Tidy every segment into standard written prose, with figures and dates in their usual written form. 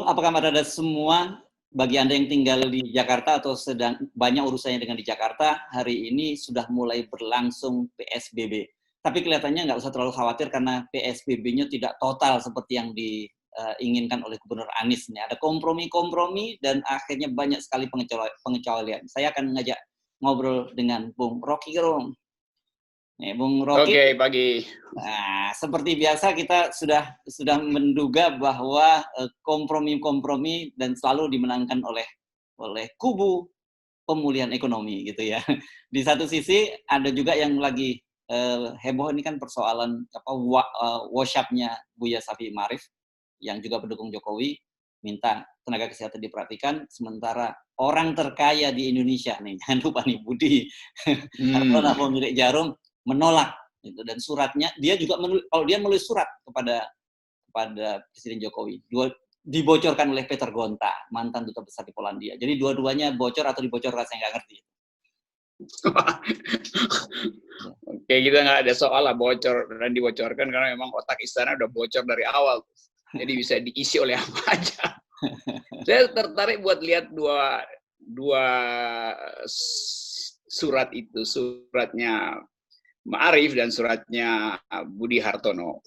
Halo, apa kabar Anda semua? Bagi Anda yang tinggal di Jakarta atau sedang banyak urusannya dengan di Jakarta, hari ini sudah mulai berlangsung PSBB. Tapi kelihatannya nggak usah terlalu khawatir karena PSBB-nya tidak total seperti yang diinginkan oleh Gubernur Anies. Nih, ada kompromi-kompromi dan akhirnya banyak sekali pengecualian. Saya akan ngajak ngobrol dengan Bung Rocky Gerung. Nih, Bung Rocky. Oke, pagi. Nah, seperti biasa kita sudah menduga bahwa kompromi-kompromi dan selalu dimenangkan oleh kubu pemulihan ekonomi gitu ya. Di satu sisi ada juga yang lagi heboh ini kan persoalan WhatsApp-nya Buya Syafiee Ma'arif yang juga pendukung Jokowi minta tenaga kesehatan diperhatikan, sementara orang terkaya di Indonesia nih, jangan lupa nih Budi Hartono pemilik Jarum menolak gitu, dan suratnya dia juga menulis surat kepada Presiden Jokowi dibocorkan oleh Peter Gonta, mantan duta besar di Polandia. Jadi dua-duanya bocor atau dibocorkan, saya nggak ngerti. Oke, kita nggak ada soal lah bocor dan dibocorkan karena memang otak istana udah bocor dari awal. Jadi bisa diisi oleh apa aja. Saya tertarik buat lihat dua surat itu, suratnya Ma'arif dan suratnya Budi Hartono.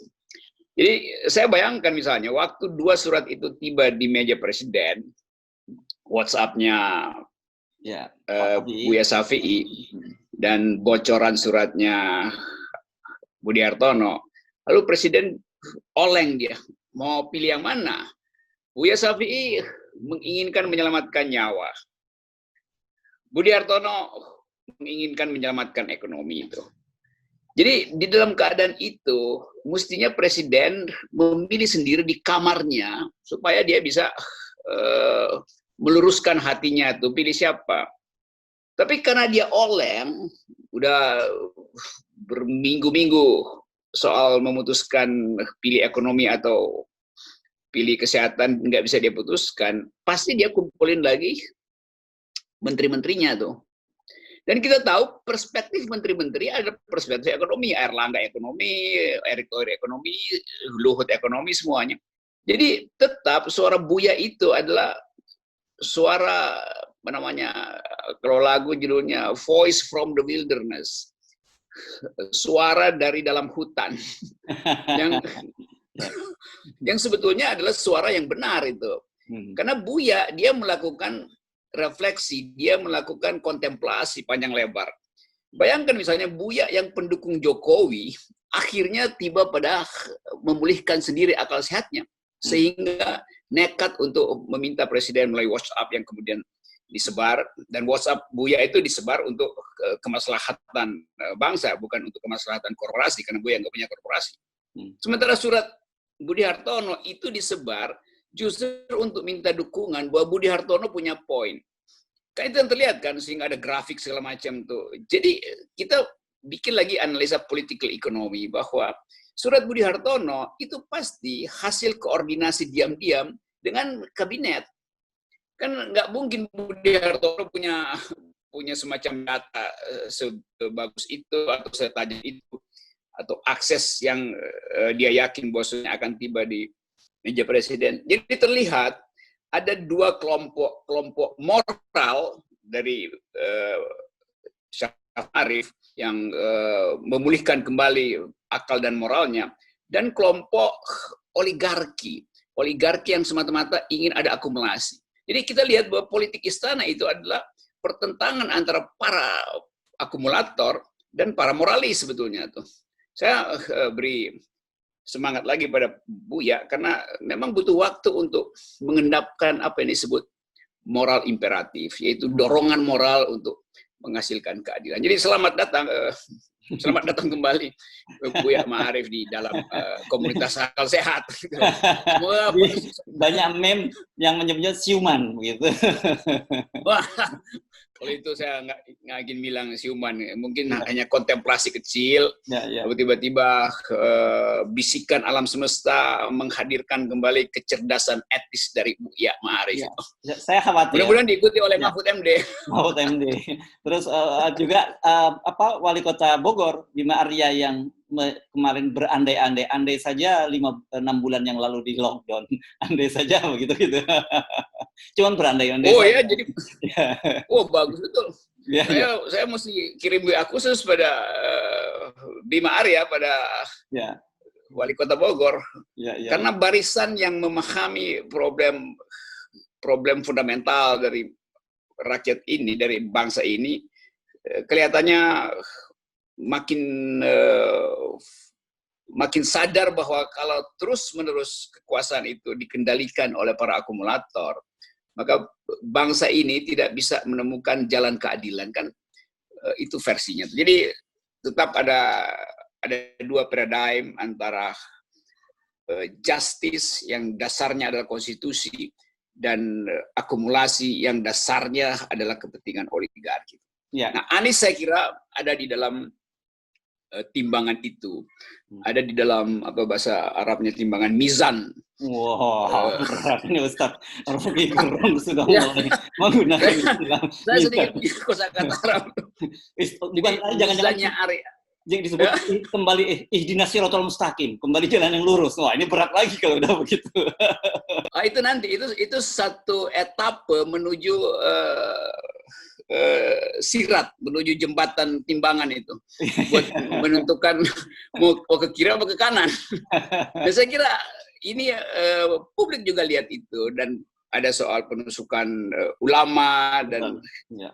Jadi saya bayangkan misalnya waktu dua surat itu tiba di meja Presiden, WhatsApp-nya Buya Syafiee dan bocoran suratnya Budi Hartono, lalu Presiden oleng dia, mau pilih yang mana? Buya Syafiee menginginkan menyelamatkan nyawa, Budi Hartono menginginkan menyelamatkan ekonomi itu. Jadi di dalam keadaan itu, mestinya Presiden memilih sendiri di kamarnya supaya dia bisa meluruskan hatinya tuh, pilih siapa. Tapi karena dia oleng, udah berminggu-minggu soal memutuskan pilih ekonomi atau pilih kesehatan nggak bisa dia putuskan, pasti dia kumpulin lagi menteri-menterinya tuh. Dan kita tahu perspektif menteri-menteri ada perspektif ekonomi, Erlangga ekonomi, Erick Thohir ekonomi, Luhut ekonomi, semuanya. Jadi tetap suara Buya itu adalah suara, apa namanya, kalau lagu judulnya Voice from the Wilderness, suara dari dalam hutan, yang sebetulnya adalah suara yang benar itu. Karena Buya, dia melakukan refleksi, dia melakukan kontemplasi panjang lebar. Bayangkan misalnya Buya yang pendukung Jokowi akhirnya tiba pada memulihkan sendiri akal sehatnya sehingga nekat untuk meminta Presiden melalui WhatsApp yang kemudian disebar, dan WhatsApp Buya itu disebar untuk kemaslahatan bangsa, bukan untuk kemaslahatan korporasi, karena Buya nggak punya korporasi. Sementara surat Budi Hartono itu disebar justru untuk minta dukungan bahwa Budi Hartono punya poin. Kan itu yang terlihat kan, sehingga ada grafik segala macam tuh. Jadi kita bikin lagi analisa political economy bahwa surat Budi Hartono itu pasti hasil koordinasi diam-diam dengan kabinet. Kan nggak mungkin Budi Hartono punya semacam data sebagus itu atau setajam itu atau akses yang dia yakin bosnya akan tiba di meja Presiden. Jadi terlihat ada dua kelompok moral dari Syafiee Ma'arif yang memulihkan kembali akal dan moralnya, dan kelompok oligarki yang semata-mata ingin ada akumulasi. Jadi kita lihat bahwa politik istana itu adalah pertentangan antara para akumulator dan para moralis sebetulnya tuh. Saya beri semangat lagi pada Buya karena memang butuh waktu untuk mengendapkan apa yang disebut moral imperatif, yaitu dorongan moral untuk menghasilkan keadilan. Jadi selamat datang kembali Buya Ma'arif di dalam komunitas akal sehat. Semoga banyak meme yang menyebutnya siuman begitu. Wah, kalau itu saya nggak ingin bilang siuman, mungkin hanya kontemplasi kecil, tiba-tiba bisikan alam semesta menghadirkan kembali kecerdasan etis dari Buya Ma'arif. Saya khawatir. Mudah-mudahan diikuti oleh Mahfud MD. Mahfud MD. Terus juga Wali Kota Bogor Bima Arya yang kemarin berandai-andai, andai saja 6 bulan yang lalu di lockdown, andai saja begitu gitu. Cuman berandai-andai. Oh saja. ya, jadi oh bagus betul. Ya, saya mesti kirim WA khusus pada Bima Arya, pada ya. Wali Kota Bogor, ya. Karena barisan yang memahami problem fundamental dari rakyat ini, dari bangsa ini, kelihatannya makin sadar bahwa kalau terus-menerus kekuasaan itu dikendalikan oleh para akumulator, maka bangsa ini tidak bisa menemukan jalan keadilan, kan itu versinya. Jadi tetap ada dua paradigm antara justice yang dasarnya adalah konstitusi dan akumulasi yang dasarnya adalah kepentingan oligarki. Ya. Nah, Anies saya kira ada di dalam timbangan itu, ada di dalam apa bahasa Arabnya timbangan mizan. Wow, berat ini Ustaz. Rocky Gerung sudah mulai menggunakan istilah. Saya sedikit kosakata Arab. Jangan-jangan yang disebut kembali ihdinas siratal mustaqim, kembali jalan yang lurus. Wah, ini berat lagi kalau udah begitu. Itu nanti itu satu etape menuju sirat, menuju jembatan timbangan itu buat menentukan mau ke kiri atau ke kanan. Dan saya kira ini publik juga lihat itu, dan ada soal penusukan ulama dan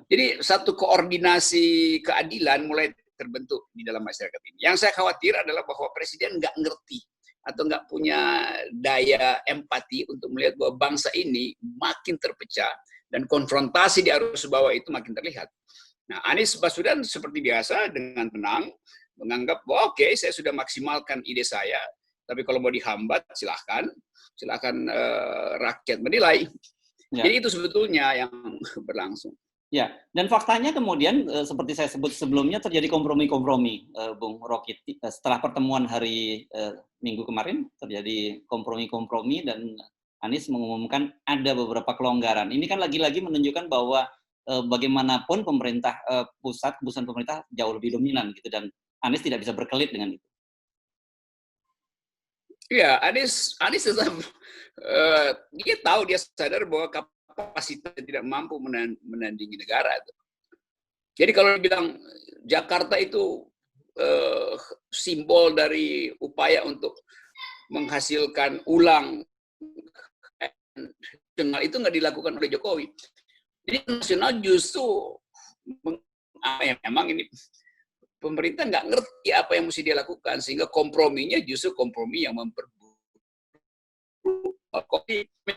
jadi satu koordinasi keadilan mulai terbentuk di dalam masyarakat ini. Yang saya khawatir adalah bahwa presiden nggak ngerti atau nggak punya daya empati untuk melihat bahwa bangsa ini makin terpecah dan konfrontasi di arus bawah itu makin terlihat. Nah, Anies Baswedan seperti biasa dengan tenang menganggap bahwa oke, saya sudah maksimalkan ide saya, tapi kalau mau dihambat silahkan rakyat menilai. Ya. Jadi itu sebetulnya yang berlangsung. Ya, dan faktanya kemudian seperti saya sebut sebelumnya terjadi kompromi-kompromi, Bung Rocky. Setelah pertemuan hari Minggu kemarin terjadi kompromi-kompromi dan Anies mengumumkan ada beberapa kelonggaran. Ini kan lagi-lagi menunjukkan bahwa bagaimanapun pemerintah pusat, keputusan pemerintah jauh lebih dominan gitu, dan Anies tidak bisa berkelit dengan itu. Iya, Anies tetap dia tahu, dia sadar bahwa kapasitas tidak mampu menandingi negara. Jadi kalau dibilang Jakarta itu simbol dari upaya untuk menghasilkan ulang nasional, itu nggak dilakukan oleh Jokowi. Jadi nasional justru memang ini pemerintah nggak ngerti apa yang mesti dia lakukan, sehingga komprominya justru kompromi yang memperburuk.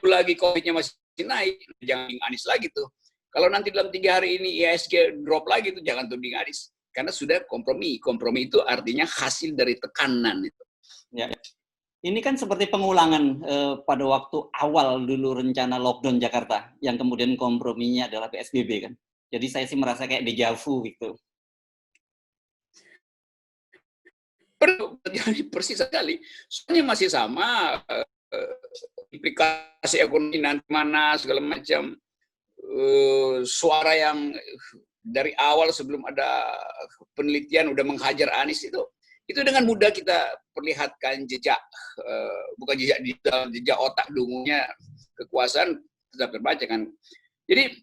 Lagi COVID-nya masih naik, jangan Anies lagi tuh. Kalau nanti dalam 3 hari ini IHSG drop lagi tuh, jangan tuding Anies. Karena sudah kompromi. Kompromi itu artinya hasil dari tekanan itu. Ya. Ini kan seperti pengulangan pada waktu awal dulu rencana lockdown Jakarta, yang kemudian komprominya adalah PSBB kan. Jadi saya sih merasa kayak deja vu gitu. Terjadi persis sekali. Soalnya masih sama, implikasi ekonomi nanti mana segala macam, suara yang dari awal sebelum ada penelitian udah menghajar Anies itu dengan mudah kita perlihatkan jejak, bukan jejak digital, jejak otak dungunya kekuasaan tetap terbaca kan. Jadi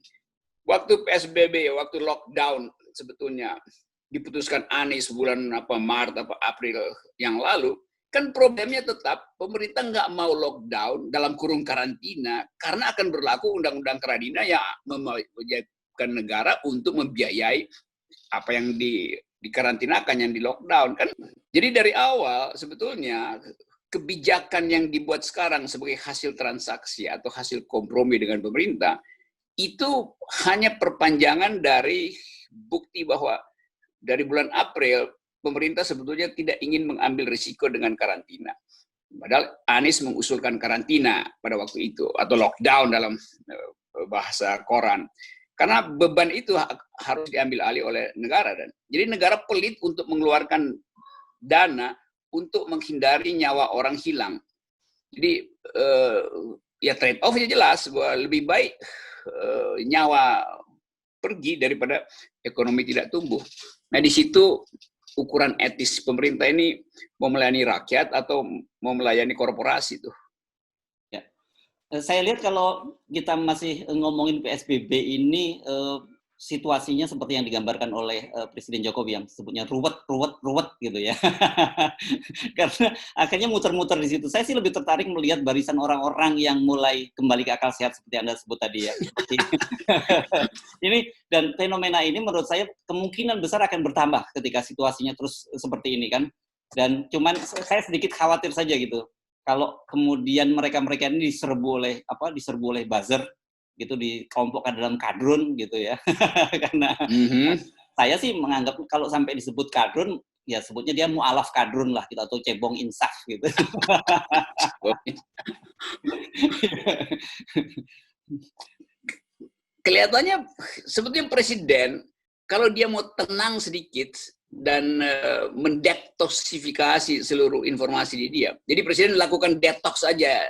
waktu PSBB, waktu lockdown sebetulnya diputuskan Anies bulan Maret April yang lalu, kan problemnya tetap pemerintah nggak mau lockdown dalam kurung karantina karena akan berlaku undang-undang karantina yang mewajibkan negara untuk membiayai apa yang dikarantinakan, yang di lockdown kan. Jadi dari awal sebetulnya kebijakan yang dibuat sekarang sebagai hasil transaksi atau hasil kompromi dengan pemerintah itu hanya perpanjangan dari bukti bahwa dari bulan April pemerintah sebetulnya tidak ingin mengambil risiko dengan karantina. Padahal Anies mengusulkan karantina pada waktu itu, atau lockdown dalam bahasa koran. Karena beban itu harus diambil alih oleh negara. Jadi negara pelit untuk mengeluarkan dana untuk menghindari nyawa orang hilang. Jadi ya trade off-nya jelas, bahwa lebih baik nyawa pergi daripada ekonomi tidak tumbuh. Nah di situ ukuran etis pemerintah ini mau melayani rakyat atau mau melayani korporasi tuh. Ya. Saya lihat kalau kita masih ngomongin PSBB ini situasinya seperti yang digambarkan oleh Presiden Jokowi yang sebutnya ruwet gitu ya. Karena akhirnya muter-muter di situ. Saya sih lebih tertarik melihat barisan orang-orang yang mulai kembali ke akal sehat seperti Anda sebut tadi ya. Ini dan fenomena ini menurut saya kemungkinan besar akan bertambah ketika situasinya terus seperti ini kan. Dan cuman saya sedikit khawatir saja gitu. Kalau kemudian mereka-mereka ini diserbu oleh buzzer gitu, dikelompokkan dalam kadrun gitu ya. Karena saya sih menganggap kalau sampai disebut kadrun, ya sebutnya dia mu'alaf kadrun lah gitu, atau cebong insaf gitu. Kelihatannya sebetulnya presiden kalau dia mau tenang sedikit dan mendetoksifikasi seluruh informasi di dia. Jadi presiden lakukan detox aja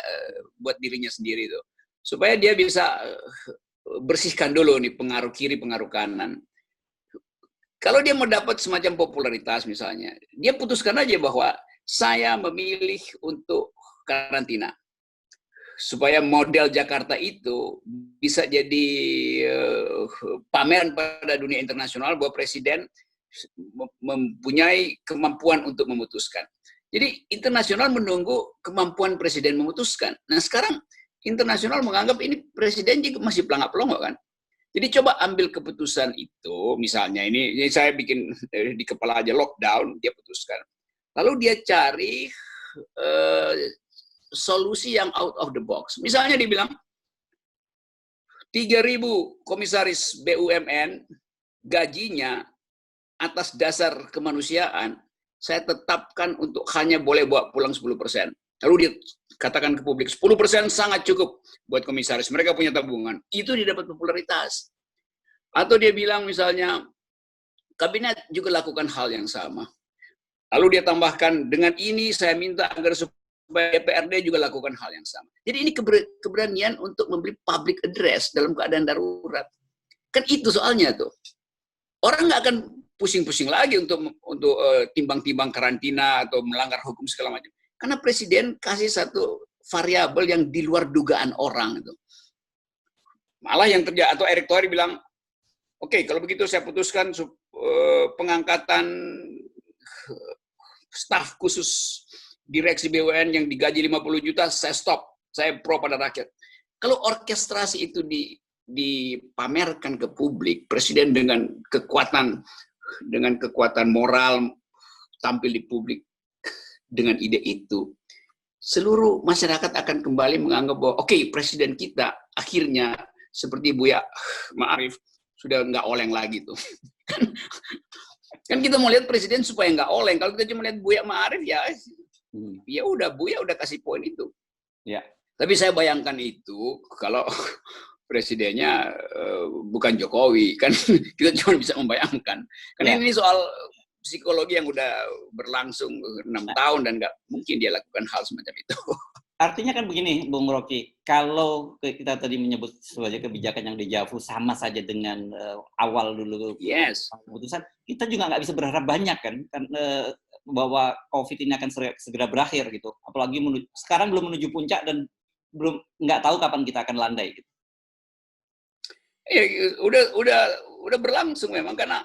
buat dirinya sendiri tuh. Supaya dia bisa bersihkan dulu nih pengaruh kiri, pengaruh kanan. Kalau dia mau dapat semacam popularitas misalnya, dia putuskan aja bahwa saya memilih untuk karantina. Supaya model Jakarta itu bisa jadi pameran pada dunia internasional bahwa presiden mempunyai kemampuan untuk memutuskan. Jadi internasional menunggu kemampuan presiden memutuskan. Nah sekarang internasional menganggap ini presiden juga masih pelangak-pelongo kan. Jadi coba ambil keputusan itu, misalnya ini saya bikin di kepala aja lockdown, dia putuskan. Lalu dia cari solusi yang out of the box. Misalnya dibilang 3.000 komisaris BUMN gajinya atas dasar kemanusiaan saya tetapkan untuk hanya boleh bawa pulang 10%. Lalu dia katakan ke publik 10% sangat cukup buat komisaris, mereka punya tabungan. Itu dia dapat popularitas. Atau dia bilang misalnya kabinet juga lakukan hal yang sama. Lalu dia tambahkan dengan ini saya minta agar supaya DPRD juga lakukan hal yang sama. Jadi ini keberanian untuk membeli public address dalam keadaan darurat. Kan itu soalnya tuh. Orang nggak akan pusing-pusing lagi untuk timbang-timbang karantina atau melanggar hukum segala macam. Karena presiden kasih satu variabel yang di luar dugaan orang itu. Malah yang terjadi, atau Erick Thohir bilang, oke, kalau begitu saya putuskan pengangkatan staf khusus direksi BUMN yang digaji 50 juta, saya stop. Saya pro pada rakyat. Kalau orkestrasi itu dipamerkan ke publik, presiden dengan kekuatan moral tampil di publik dengan ide itu, seluruh masyarakat akan kembali menganggap bahwa oke, presiden kita akhirnya seperti Buya Ma'arif sudah nggak oleng lagi tuh. Kan kita mau lihat presiden supaya nggak oleng. Kalau kita cuma lihat Buya Ma'arif ya udah Buya udah kasih poin itu. Ya. Tapi saya bayangkan itu kalau presidennya bukan Jokowi, kan kita cuma bisa membayangkan. Karena ini soal psikologi yang udah berlangsung 6 tahun dan nggak mungkin dia lakukan hal semacam itu. Artinya kan begini, Bung Rocky, kalau kita tadi menyebut sebagai kebijakan yang dejavu sama saja dengan awal dulu keputusan, kita juga nggak bisa berharap banyak kan bahwa COVID ini akan segera berakhir gitu. Apalagi sekarang belum menuju puncak dan belum nggak tahu kapan kita akan landai gitu. Ya, udah berlangsung memang karena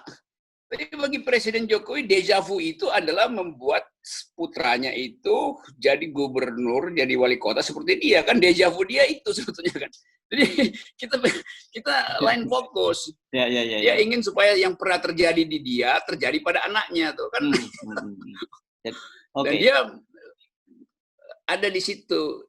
bagi Presiden Jokowi deja vu itu adalah membuat putranya itu jadi gubernur, jadi wali kota seperti dia kan, deja vu dia itu sebetulnya kan. Jadi kita lain fokus. Dia ingin supaya yang pernah terjadi di dia terjadi pada anaknya tuh kan. Dan dia ada di situ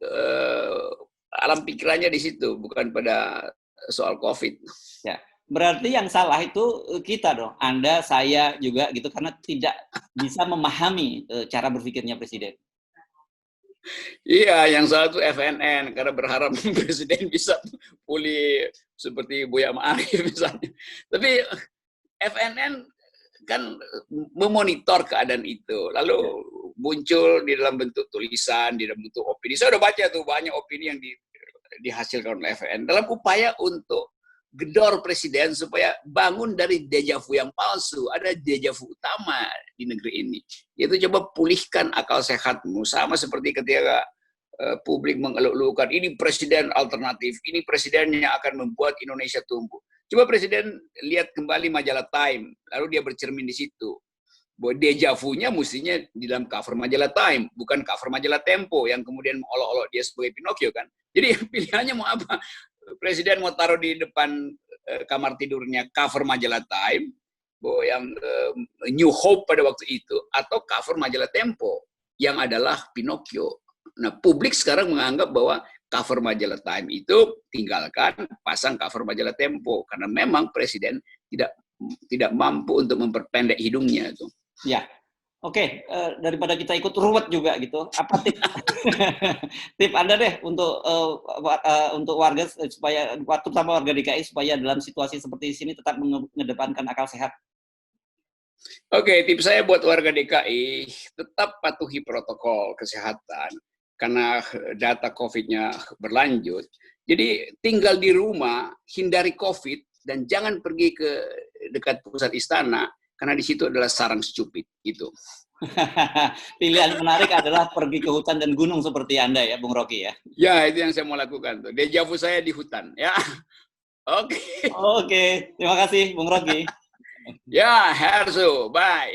alam pikirannya di situ, bukan pada soal COVID. Ya. Berarti yang salah itu kita dong, Anda, saya juga gitu, karena tidak bisa memahami cara berpikirnya presiden. Iya, yang salah itu FNN karena berharap presiden bisa pulih seperti Buya Ma'arif misalnya. Tapi FNN kan memonitor keadaan itu, lalu muncul di dalam bentuk tulisan, di dalam bentuk opini. Saya udah baca tuh banyak opini yang dihasilkan oleh FNN dalam upaya untuk gedor presiden supaya bangun dari dejavu yang palsu. Ada dejavu utama di negeri ini. Yaitu coba pulihkan akal sehatmu. Sama seperti ketika publik mengeluh-eluhkan, ini presiden alternatif, ini presiden yang akan membuat Indonesia tumbuh. Coba presiden lihat kembali majalah Time, lalu dia bercermin di situ. Bahwa dejavunya mestinya di dalam cover majalah Time, bukan cover majalah Tempo yang kemudian mengolok-olok dia sebagai Pinocchio kan. Jadi pilihannya mau apa? Presiden mau taruh di depan kamar tidurnya cover majalah Time, bahwa yang New Hope pada waktu itu, atau cover majalah Tempo yang adalah Pinocchio. Nah, publik sekarang menganggap bahwa cover majalah Time itu tinggalkan, pasang cover majalah Tempo karena memang presiden tidak mampu untuk memperpendek hidungnya itu. Ya, oke. Daripada kita ikut ruwet juga gitu, apa tip tip Anda deh untuk warga supaya, terutama warga DKI, supaya dalam situasi seperti ini tetap mengedepankan akal sehat? Oke, tips saya buat warga DKI, tetap patuhi protokol kesehatan karena data COVID-nya berlanjut. Jadi tinggal di rumah, hindari COVID, dan jangan pergi ke dekat pusat istana, karena di situ adalah sarang stupid gitu. Pilihan menarik adalah pergi ke hutan dan gunung seperti Anda ya, Bung Rocky ya. Ya, itu yang saya mau lakukan tuh. Dejavu saya di hutan ya. Oke. Oke, terima kasih Bung Rocky. Ya, Herzo, bye.